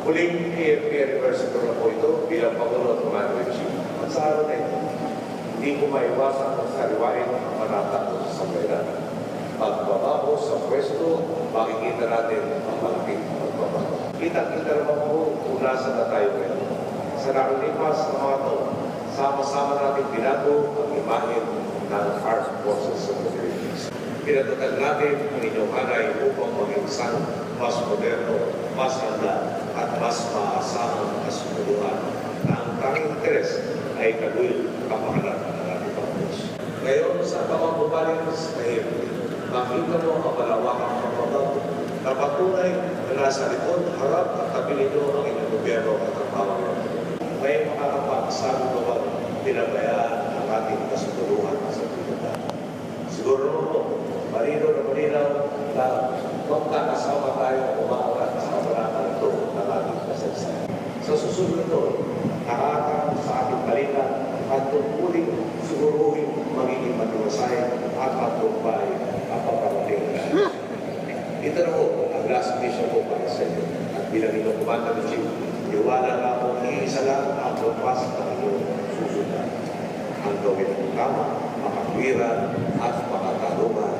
Muling AFP anniversary na po ito bilang Pangulo at Commander-in-Chief. At sa araw na ito, hindi ko maiwasan ang sariwain ang panata ko sa sambayanan. Pagbaba ko sa pwesto, makikita natin ang malaking pagbabago. Kita-kita naman po kung nasa na tayo ngayon. Sa nakalipas na mga taon, sama-sama natin binago ang imahe ng Armed Forces of the Philippines. Pinatatag natin ang inyong hanay upang maging isang mas moderno, mas handa, at mas maasahang kasunduan na ang tanging interes ay kaluil kapakanan ng ating pagpunos. Ngayon, sa pamambabaling sa AFP, makita mo ang malawakang pagbabago na patunay na nasa likod, harap at tabi nito ang inyong gobyerno at ang bawang ito. May makakapagsabi ba ba pinabayaan ang ating kasunduan sa pilihan? Siguro naman po, marino na malinaw na magkakasama tayo umaangat sa kamaratan ito ng ating kasaysayan. Sa susunod ito, nakakang sa ating balikan at tungkuling siguruhin magiging matiwasay at matumpay ang paparating na. Ito na po ang last mission ko para sa inyo. At bilang inyong Commander-in-Chief, iwala na akong iisa lang ang pagpas ng inyong susundan. Ang gawin ng tama, makatwiran at makatarungan